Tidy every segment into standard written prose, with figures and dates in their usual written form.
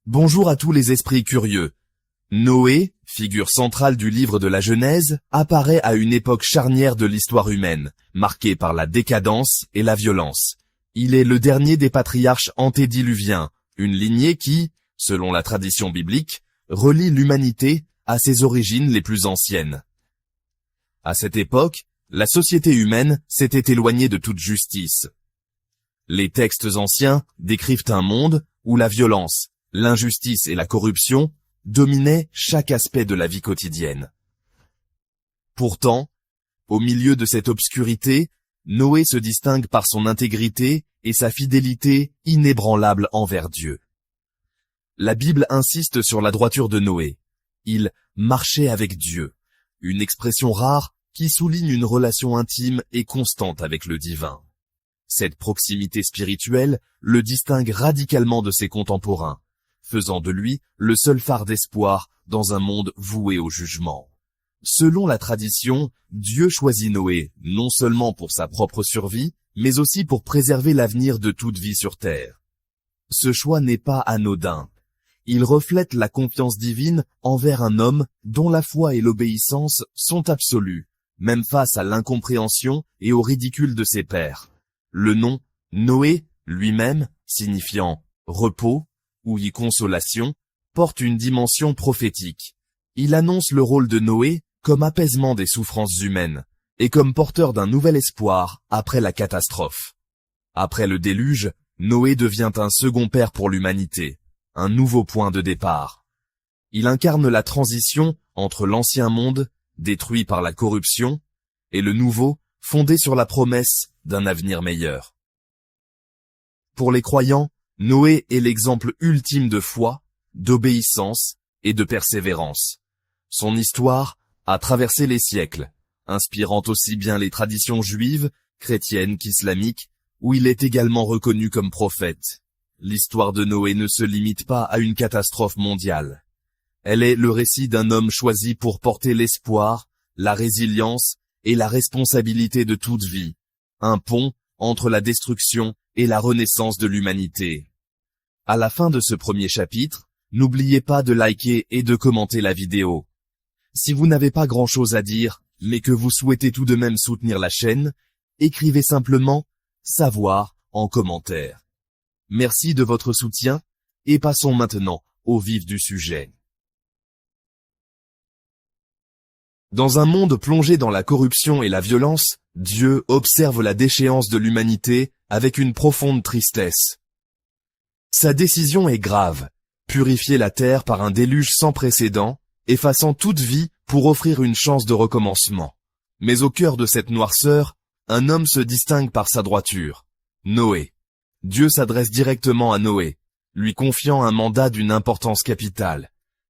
Bonjour à tous les esprits curieux. Noé, figure centrale du livre de la Genèse, apparaît à une époque charnière de l'histoire humaine, marquée par la décadence et la violence. Il est le dernier des patriarches antédiluviens, une lignée qui, selon la tradition biblique, relie l'humanité à ses origines les plus anciennes. À cette époque, la société humaine s'était éloignée de toute justice. Les textes anciens décrivent un monde où la violence, l'injustice et la corruption dominaient chaque aspect de la vie quotidienne. Pourtant, au milieu de cette obscurité, Noé se distingue par son intégrité et sa fidélité inébranlable envers Dieu. La Bible insiste sur la droiture de Noé. Il marchait avec Dieu, une expression rare qui souligne une relation intime et constante avec le divin. Cette proximité spirituelle le distingue radicalement de ses contemporains, faisant de lui le seul phare d'espoir dans un monde voué au jugement. Selon la tradition, Dieu choisit Noé non seulement pour sa propre survie, mais aussi pour préserver l'avenir de toute vie sur terre. Ce choix n'est pas anodin. Il reflète la confiance divine envers un homme dont la foi et l'obéissance sont absolues, même face à l'incompréhension et au ridicule de ses pairs. Le nom Noé, lui-même, signifiant repos, ou consolation, porte une dimension prophétique. Il annonce le rôle de Noé comme apaisement des souffrances humaines, et comme porteur d'un nouvel espoir après la catastrophe. Après le déluge, Noé devient un second père pour l'humanité, un nouveau point de départ. Il incarne la transition entre l'ancien monde, détruit par la corruption, et le nouveau, fondé sur la promesse d'un avenir meilleur. Pour les croyants, Noé est l'exemple ultime de foi, d'obéissance et de persévérance. Son histoire a traversé les siècles, inspirant aussi bien les traditions juives, chrétiennes qu'islamiques, où il est également reconnu comme prophète. L'histoire de Noé ne se limite pas à une catastrophe mondiale. Elle est le récit d'un homme choisi pour porter l'espoir, la résilience et la responsabilité de toute vie, un pont entre la destruction et la renaissance de l'humanité. À la fin de ce premier chapitre, n'oubliez pas de liker et de commenter la vidéo. Si vous n'avez pas grand-chose à dire, mais que vous souhaitez tout de même soutenir la chaîne, écrivez simplement « savoir » en commentaire. Merci de votre soutien, et passons maintenant au vif du sujet. Dans un monde plongé dans la corruption et la violence, Dieu observe la déchéance de l'humanité avec une profonde tristesse. Sa décision est grave, purifier la terre par un déluge sans précédent, effaçant toute vie pour offrir une chance de recommencement. Mais au cœur de cette noirceur, un homme se distingue par sa droiture, Noé. Dieu s'adresse directement à Noé, lui confiant un mandat d'une importance capitale.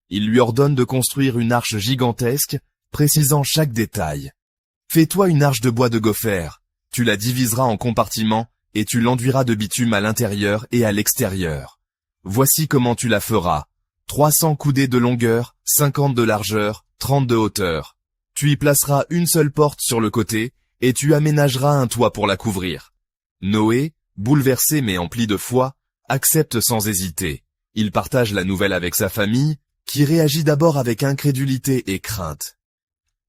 Il lui ordonne de construire une arche gigantesque, précisant chaque détail. Fais-toi une arche de bois de gopher, tu la diviseras en compartiments, et tu l'enduiras de bitume à l'intérieur et à l'extérieur. Voici comment tu la feras. 300 coudées de longueur, 50 de largeur, 30 de hauteur. Tu y placeras une seule porte sur le côté, et tu aménageras un toit pour la couvrir. Noé, bouleversé mais empli de foi, accepte sans hésiter. Il partage la nouvelle avec sa famille, qui réagit d'abord avec incrédulité et crainte.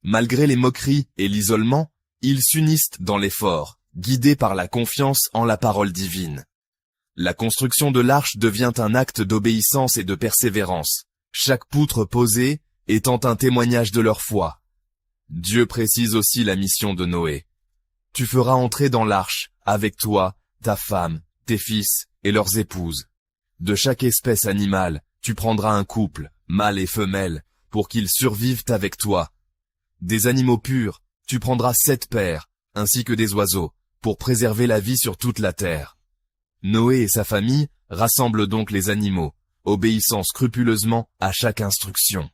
Malgré les moqueries et l'isolement, ils s'unissent dans l'effort, guidés par la confiance en la parole divine. La construction de l'arche devient un acte d'obéissance et de persévérance, chaque poutre posée étant un témoignage de leur foi. Dieu précise aussi la mission de Noé. Tu feras entrer dans l'arche, avec toi, ta femme, tes fils et leurs épouses. De chaque espèce animale, tu prendras un couple, mâle et femelle, pour qu'ils survivent avec toi. Des animaux purs, tu prendras 7 paires, ainsi que des oiseaux, pour préserver la vie sur toute la terre. Noé et sa famille rassemblent donc les animaux, obéissant scrupuleusement à chaque instruction.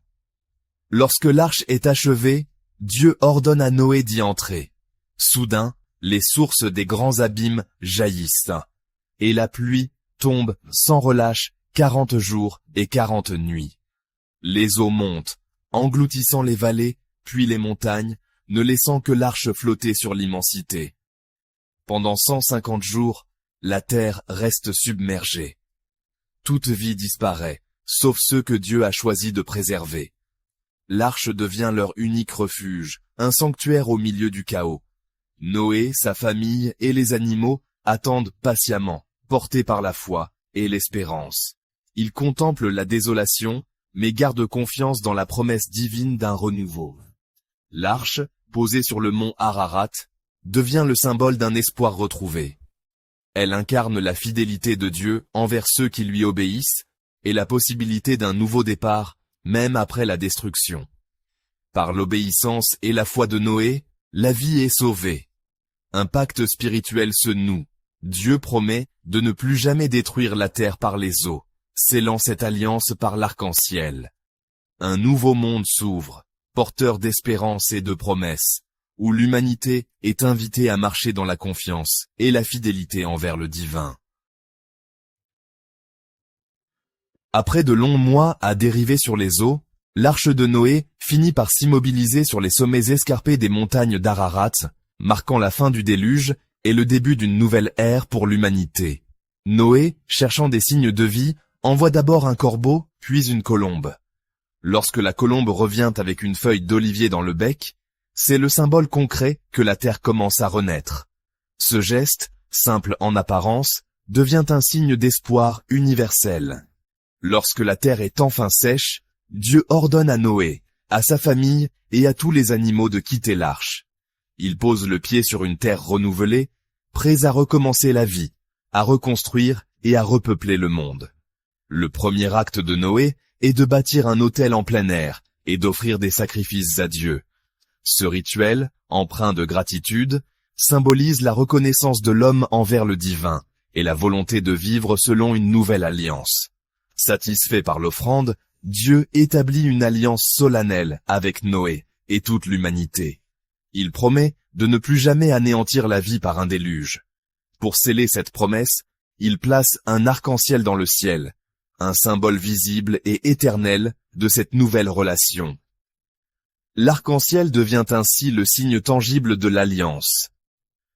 Lorsque l'arche est achevée, Dieu ordonne à Noé d'y entrer. Soudain, les sources des grands abîmes jaillissent, et la pluie tombe sans relâche 40 jours et 40 nuits. Les eaux montent, engloutissant les vallées, puis les montagnes, ne laissant que l'arche flotter sur l'immensité. Pendant 150 jours, la terre reste submergée. Toute vie disparaît, sauf ceux que Dieu a choisi de préserver. L'arche devient leur unique refuge, un sanctuaire au milieu du chaos. Noé, sa famille et les animaux attendent patiemment, portés par la foi et l'espérance. Ils contemplent la désolation, mais gardent confiance dans la promesse divine d'un renouveau. L'arche, posée sur le mont Ararat, devient le symbole d'un espoir retrouvé. Elle incarne la fidélité de Dieu envers ceux qui lui obéissent et la possibilité d'un nouveau départ, même après la destruction. Par l'obéissance et la foi de Noé, la vie est sauvée. Un pacte spirituel se noue. Dieu promet de ne plus jamais détruire la terre par les eaux, scellant cette alliance par l'arc-en-ciel. Un nouveau monde s'ouvre, porteur d'espérance et de promesses, où l'humanité est invitée à marcher dans la confiance et la fidélité envers le divin. Après de longs mois à dériver sur les eaux, l'arche de Noé finit par s'immobiliser sur les sommets escarpés des montagnes d'Ararat, marquant la fin du déluge et le début d'une nouvelle ère pour l'humanité. Noé, cherchant des signes de vie, envoie d'abord un corbeau, puis une colombe. Lorsque la colombe revient avec une feuille d'olivier dans le bec, c'est le symbole concret que la terre commence à renaître. Ce geste, simple en apparence, devient un signe d'espoir universel. Lorsque la terre est enfin sèche, Dieu ordonne à Noé, à sa famille et à tous les animaux de quitter l'arche. Il pose le pied sur une terre renouvelée, prêts à recommencer la vie, à reconstruire et à repeupler le monde. Le premier acte de Noé est de bâtir un autel en plein air et d'offrir des sacrifices à Dieu. Ce rituel, empreint de gratitude, symbolise la reconnaissance de l'homme envers le divin et la volonté de vivre selon une nouvelle alliance. Satisfait par l'offrande, Dieu établit une alliance solennelle avec Noé et toute l'humanité. Il promet de ne plus jamais anéantir la vie par un déluge. Pour sceller cette promesse, il place un arc-en-ciel dans le ciel, un symbole visible et éternel de cette nouvelle relation. L'arc-en-ciel devient ainsi le signe tangible de l'alliance.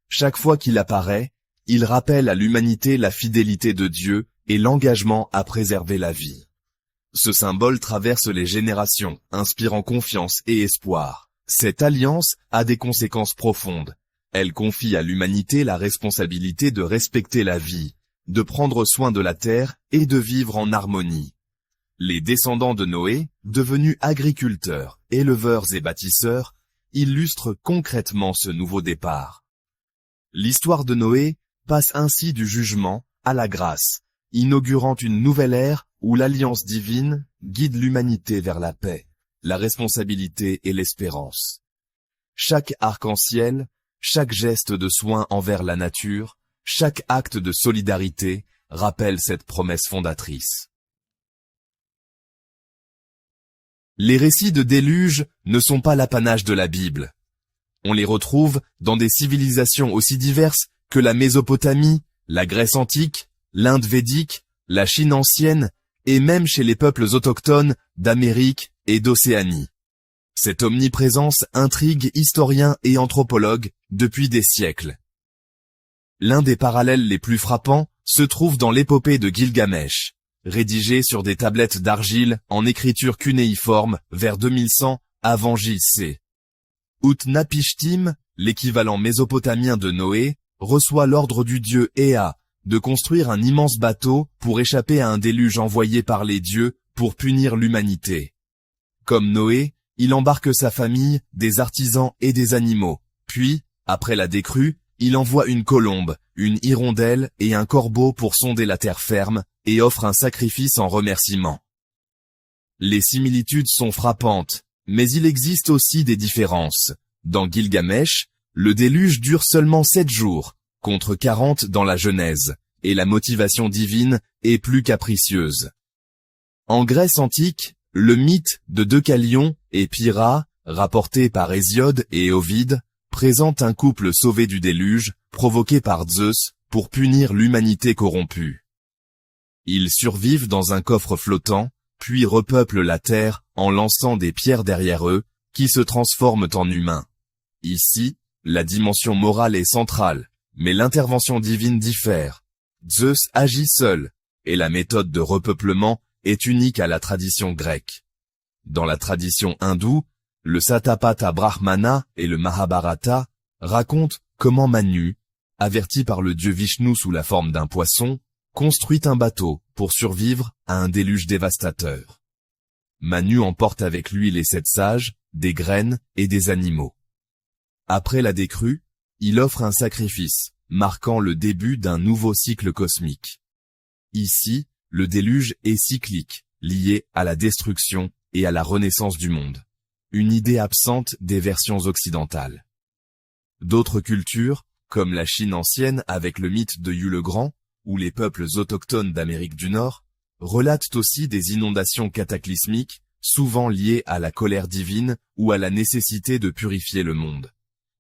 Chaque fois qu'il apparaît, il rappelle à l'humanité la fidélité de Dieu et l'engagement à préserver la vie. Ce symbole traverse les générations, inspirant confiance et espoir. Cette alliance a des conséquences profondes. Elle confie à l'humanité la responsabilité de respecter la vie, de prendre soin de la terre et de vivre en harmonie. Les descendants de Noé, devenus agriculteurs, éleveurs et bâtisseurs, illustrent concrètement ce nouveau départ. L'histoire de Noé passe ainsi du jugement à la grâce, inaugurant une nouvelle ère où l'alliance divine guide l'humanité vers la paix, la responsabilité et l'espérance. Chaque arc-en-ciel, chaque geste de soin envers la nature, chaque acte de solidarité rappelle cette promesse fondatrice. Les récits de déluge ne sont pas l'apanage de la Bible. On les retrouve dans des civilisations aussi diverses que la Mésopotamie, la Grèce antique, l'Inde védique, la Chine ancienne et même chez les peuples autochtones d'Amérique et d'Océanie. Cette omniprésence intrigue historiens et anthropologues depuis des siècles. L'un des parallèles les plus frappants se trouve dans l'épopée de Gilgamesh, rédigée sur des tablettes d'argile en écriture cunéiforme vers 2100 avant J.C. Utnapishtim, l'équivalent mésopotamien de Noé, reçoit l'ordre du dieu Ea de construire un immense bateau pour échapper à un déluge envoyé par les dieux pour punir l'humanité. Comme Noé, il embarque sa famille, des artisans et des animaux. Puis, après la décrue, il envoie une colombe, une hirondelle et un corbeau pour sonder la terre ferme et offre un sacrifice en remerciement. Les similitudes sont frappantes, mais il existe aussi des différences. Dans Gilgamesh, le déluge dure seulement 7 jours, contre 40 dans la Genèse, et la motivation divine est plus capricieuse. En Grèce antique, le mythe de Deucalion et Pyrrha, rapporté par Hésiode et Ovide, présente un couple sauvé du déluge, provoqué par Zeus, pour punir l'humanité corrompue. Ils survivent dans un coffre flottant, puis repeuplent la terre en lançant des pierres derrière eux, qui se transforment en humains. Ici, la dimension morale est centrale, mais l'intervention divine diffère. Zeus agit seul, et la méthode de repeuplement est unique à la tradition grecque. Dans la tradition hindoue, le Satapatha Brahmana et le Mahabharata racontent comment Manu, averti par le dieu Vishnu sous la forme d'un poisson, construit un bateau pour survivre à un déluge dévastateur. Manu emporte avec lui les 7 sages, des graines et des animaux. Après la décrue, il offre un sacrifice, marquant le début d'un nouveau cycle cosmique. Ici, le déluge est cyclique, lié à la destruction et à la renaissance du monde. Une idée absente des versions occidentales. D'autres cultures, comme la Chine ancienne avec le mythe de Yu le Grand, ou les peuples autochtones d'Amérique du Nord, relatent aussi des inondations cataclysmiques, souvent liées à la colère divine ou à la nécessité de purifier le monde.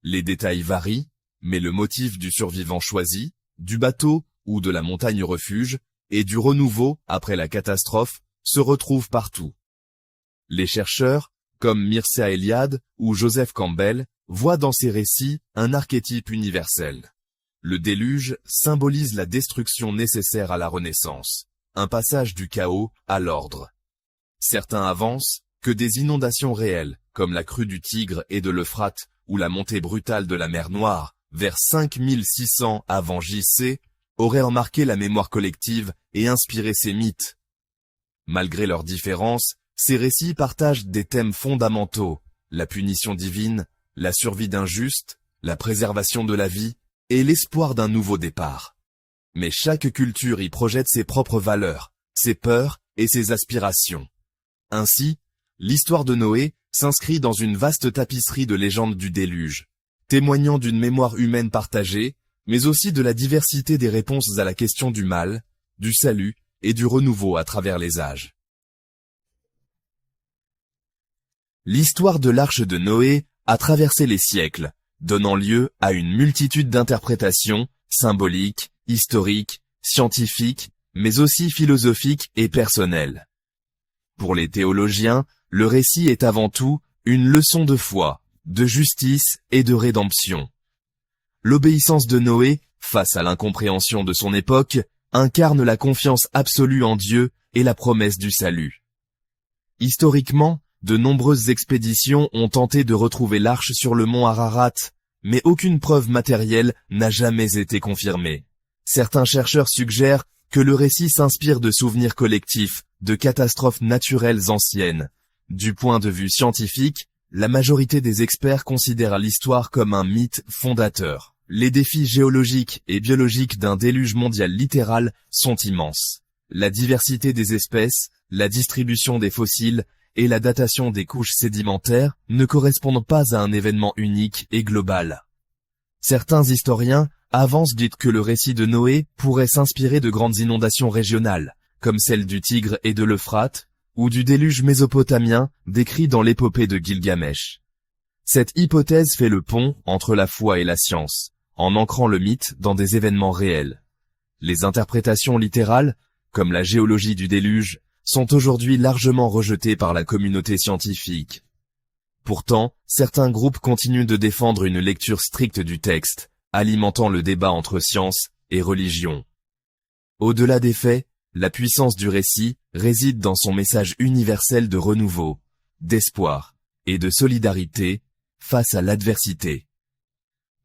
Les détails varient, mais le motif du survivant choisi, du bateau ou de la montagne refuge, et du renouveau après la catastrophe, se retrouve partout. Les chercheurs, comme Mircea Eliade ou Joseph Campbell, voient dans ces récits un archétype universel. Le déluge symbolise la destruction nécessaire à la renaissance, un passage du chaos à l'ordre. Certains avancent que des inondations réelles, comme la crue du Tigre et de l'Euphrate ou la montée brutale de la mer Noire, vers 5600 avant J.C., auraient remarqué la mémoire collective et inspiré ces mythes. Malgré leurs différences, ces récits partagent des thèmes fondamentaux, la punition divine, la survie d'un juste, la préservation de la vie et l'espoir d'un nouveau départ. Mais chaque culture y projette ses propres valeurs, ses peurs et ses aspirations. Ainsi, l'histoire de Noé s'inscrit dans une vaste tapisserie de légendes du déluge, témoignant d'une mémoire humaine partagée, mais aussi de la diversité des réponses à la question du mal, du salut et du renouveau à travers les âges. L'histoire de l'arche de Noé a traversé les siècles, donnant lieu à une multitude d'interprétations, symboliques, historiques, scientifiques, mais aussi philosophiques et personnelles. Pour les théologiens, le récit est avant tout une leçon de foi, de justice et de rédemption. L'obéissance de Noé, face à l'incompréhension de son époque, incarne la confiance absolue en Dieu et la promesse du salut. Historiquement, de nombreuses expéditions ont tenté de retrouver l'arche sur le mont Ararat, mais aucune preuve matérielle n'a jamais été confirmée. Certains chercheurs suggèrent que le récit s'inspire de souvenirs collectifs, de catastrophes naturelles anciennes. Du point de vue scientifique, la majorité des experts considèrent l'histoire comme un mythe fondateur. Les défis géologiques et biologiques d'un déluge mondial littéral sont immenses. La diversité des espèces, la distribution des fossiles et la datation des couches sédimentaires ne correspondent pas à un événement unique et global. Certains historiens avancent que le récit de Noé pourrait s'inspirer de grandes inondations régionales, comme celle du Tigre et de l'Euphrate, ou du déluge mésopotamien décrit dans l'épopée de Gilgamesh. Cette hypothèse fait le pont entre la foi et la science, en ancrant le mythe dans des événements réels. Les interprétations littérales, comme la géologie du déluge, sont aujourd'hui largement rejetées par la communauté scientifique. Pourtant, certains groupes continuent de défendre une lecture stricte du texte, alimentant le débat entre science et religion. Au-delà des faits, la puissance du récit réside dans son message universel de renouveau, d'espoir et de solidarité face à l'adversité.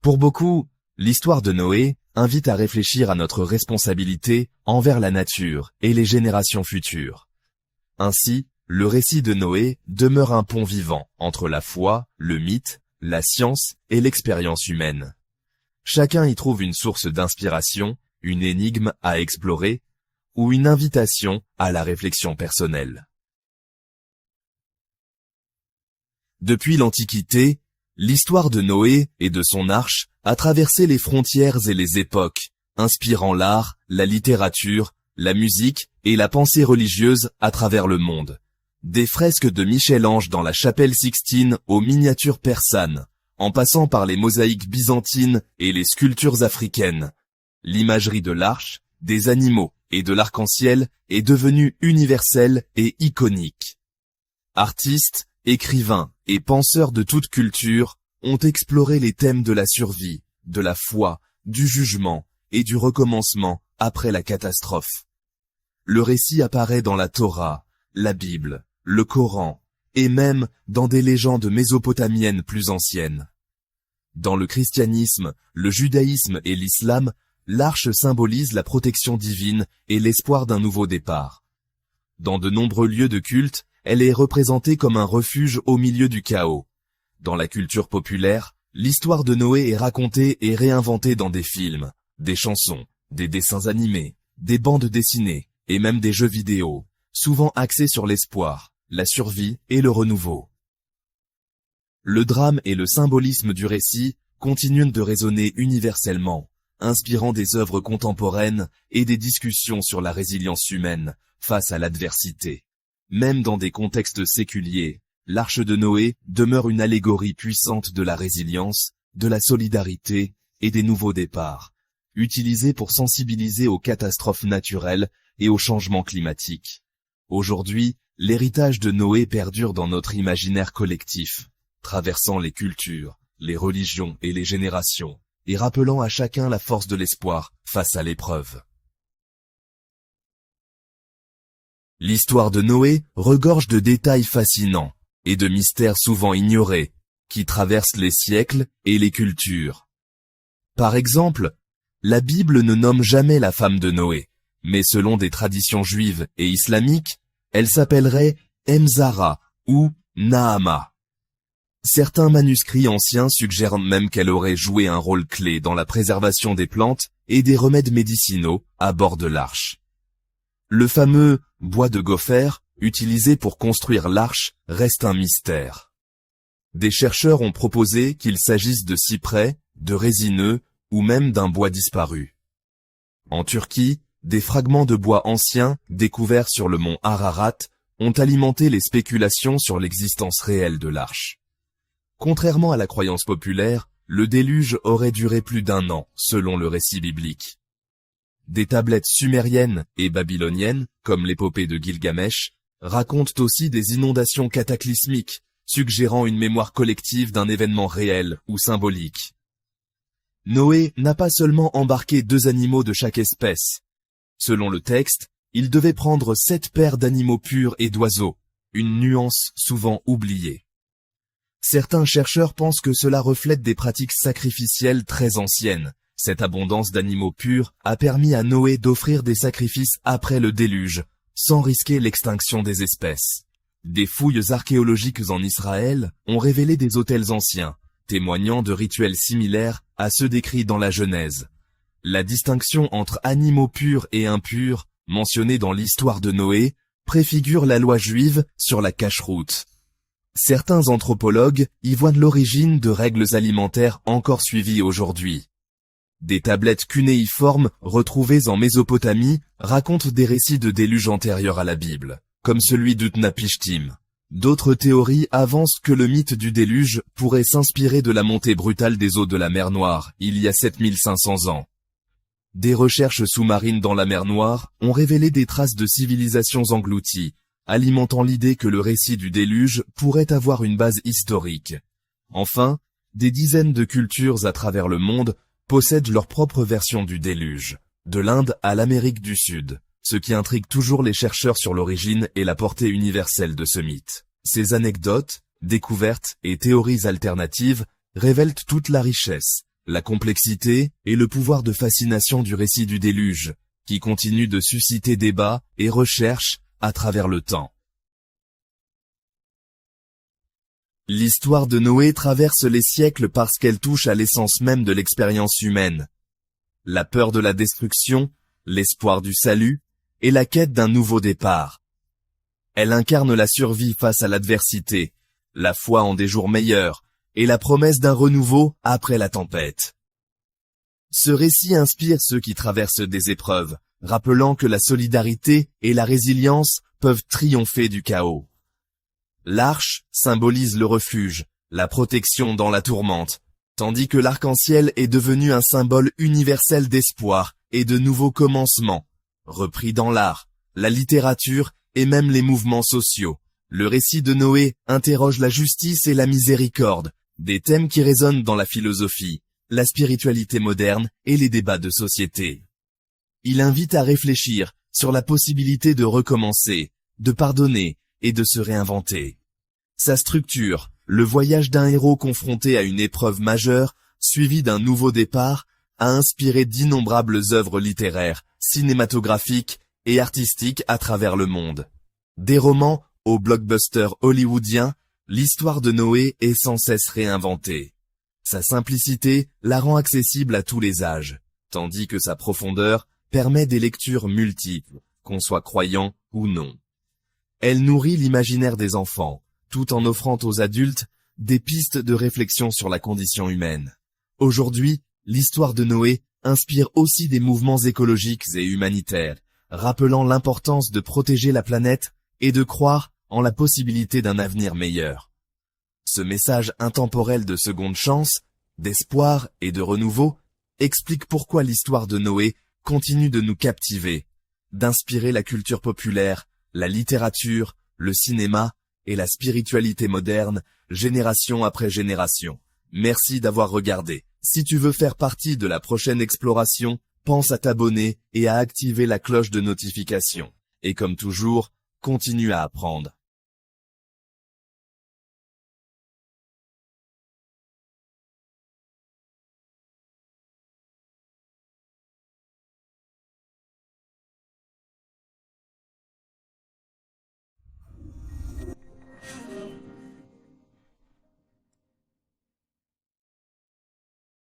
Pour beaucoup, l'histoire de Noé invite à réfléchir à notre responsabilité envers la nature et les générations futures. Ainsi, le récit de Noé demeure un pont vivant entre la foi, le mythe, la science et l'expérience humaine. Chacun y trouve une source d'inspiration, une énigme à explorer, ou une invitation à la réflexion personnelle. Depuis l'Antiquité, l'histoire de Noé et de son arche a traversé les frontières et les époques, inspirant l'art, la littérature, la musique et la pensée religieuse à travers le monde. Des fresques de Michel-Ange dans la chapelle Sixtine aux miniatures persanes, en passant par les mosaïques byzantines et les sculptures africaines. L'imagerie de l'arche, des animaux et de l'arc-en-ciel est devenue universelle et iconique. Artistes, Écrivains et penseurs de toute culture ont exploré les thèmes de la survie, de la foi, du jugement et du recommencement après la catastrophe. Le récit apparaît dans la Torah, la Bible, le Coran, et même dans des légendes mésopotamiennes plus anciennes. Dans le christianisme, le judaïsme et l'islam, l'arche symbolise la protection divine et l'espoir d'un nouveau départ. Dans de nombreux lieux de culte, elle est représentée comme un refuge au milieu du chaos. Dans la culture populaire, l'histoire de Noé est racontée et réinventée dans des films, des chansons, des dessins animés, des bandes dessinées, et même des jeux vidéo, souvent axés sur l'espoir, la survie et le renouveau. Le drame et le symbolisme du récit continuent de résonner universellement, inspirant des œuvres contemporaines et des discussions sur la résilience humaine face à l'adversité. Même dans des contextes séculiers, l'arche de Noé demeure une allégorie puissante de la résilience, de la solidarité et des nouveaux départs, utilisée pour sensibiliser aux catastrophes naturelles et au changement climatique. Aujourd'hui, l'héritage de Noé perdure dans notre imaginaire collectif, traversant les cultures, les religions et les générations, et rappelant à chacun la force de l'espoir face à l'épreuve. L'histoire de Noé regorge de détails fascinants et de mystères souvent ignorés, qui traversent les siècles et les cultures. Par exemple, la Bible ne nomme jamais la femme de Noé, mais selon des traditions juives et islamiques, elle s'appellerait Emzara ou Nahama. Certains manuscrits anciens suggèrent même qu'elle aurait joué un rôle clé dans la préservation des plantes et des remèdes médicinaux à bord de l'arche. Le fameux bois de gopher, utilisé pour construire l'arche, reste un mystère. Des chercheurs ont proposé qu'il s'agisse de cyprès, de résineux ou même d'un bois disparu. En Turquie, des fragments de bois anciens, découverts sur le mont Ararat, ont alimenté les spéculations sur l'existence réelle de l'arche. Contrairement à la croyance populaire, le déluge aurait duré plus d'1 an, selon le récit biblique. Des tablettes sumériennes et babyloniennes, comme l'épopée de Gilgamesh, racontent aussi des inondations cataclysmiques, suggérant une mémoire collective d'un événement réel ou symbolique. Noé n'a pas seulement embarqué 2 animaux de chaque espèce. Selon le texte, il devait prendre 7 paires d'animaux purs et d'oiseaux, une nuance souvent oubliée. Certains chercheurs pensent que cela reflète des pratiques sacrificielles très anciennes. Cette abondance d'animaux purs a permis à Noé d'offrir des sacrifices après le déluge, sans risquer l'extinction des espèces. Des fouilles archéologiques en Israël ont révélé des autels anciens, témoignant de rituels similaires à ceux décrits dans la Genèse. La distinction entre animaux purs et impurs, mentionnée dans l'histoire de Noé, préfigure la loi juive sur la cacheroute. Certains anthropologues y voient l'origine de règles alimentaires encore suivies aujourd'hui. Des tablettes cunéiformes retrouvées en Mésopotamie racontent des récits de déluge antérieurs à la Bible, comme celui d'Utnapishtim. D'autres théories avancent que le mythe du déluge pourrait s'inspirer de la montée brutale des eaux de la mer Noire, il y a 7500 ans. Des recherches sous-marines dans la mer Noire ont révélé des traces de civilisations englouties, alimentant l'idée que le récit du déluge pourrait avoir une base historique. Enfin, des dizaines de cultures à travers le monde possèdent leur propre version du déluge, de l'Inde à l'Amérique du Sud, ce qui intrigue toujours les chercheurs sur l'origine et la portée universelle de ce mythe. Ces anecdotes, découvertes et théories alternatives révèlent toute la richesse, la complexité et le pouvoir de fascination du récit du déluge, qui continue de susciter débats et recherches à travers le temps. L'histoire de Noé traverse les siècles parce qu'elle touche à l'essence même de l'expérience humaine. La peur de la destruction, l'espoir du salut et la quête d'un nouveau départ. Elle incarne la survie face à l'adversité, la foi en des jours meilleurs et la promesse d'un renouveau après la tempête. Ce récit inspire ceux qui traversent des épreuves, rappelant que la solidarité et la résilience peuvent triompher du chaos. L'arche symbolise le refuge, la protection dans la tourmente, tandis que l'arc-en-ciel est devenu un symbole universel d'espoir et de nouveaux commencements, repris dans l'art, la littérature et même les mouvements sociaux, Le récit de Noé interroge la justice et la miséricorde, des thèmes qui résonnent dans la philosophie, la spiritualité moderne et les débats de société. Il invite à réfléchir sur la possibilité de recommencer, de pardonner et de se réinventer. Sa structure, le voyage d'un héros confronté à une épreuve majeure, suivi d'un nouveau départ, a inspiré d'innombrables œuvres littéraires, cinématographiques et artistiques à travers le monde. Des romans aux blockbusters hollywoodiens, l'histoire de Noé est sans cesse réinventée. Sa simplicité la rend accessible à tous les âges, tandis que sa profondeur permet des lectures multiples, qu'on soit croyant ou non. Elle nourrit l'imaginaire des enfants, tout en offrant aux adultes des pistes de réflexion sur la condition humaine. Aujourd'hui, l'histoire de Noé inspire aussi des mouvements écologiques et humanitaires, rappelant l'importance de protéger la planète et de croire en la possibilité d'un avenir meilleur. Ce message intemporel de seconde chance, d'espoir et de renouveau explique pourquoi l'histoire de Noé continue de nous captiver, d'inspirer la culture populaire, la littérature, le cinéma et la spiritualité moderne, génération après génération. Merci d'avoir regardé. Si tu veux faire partie de la prochaine exploration, pense à t'abonner et à activer la cloche de notification. Et comme toujours, continue à apprendre.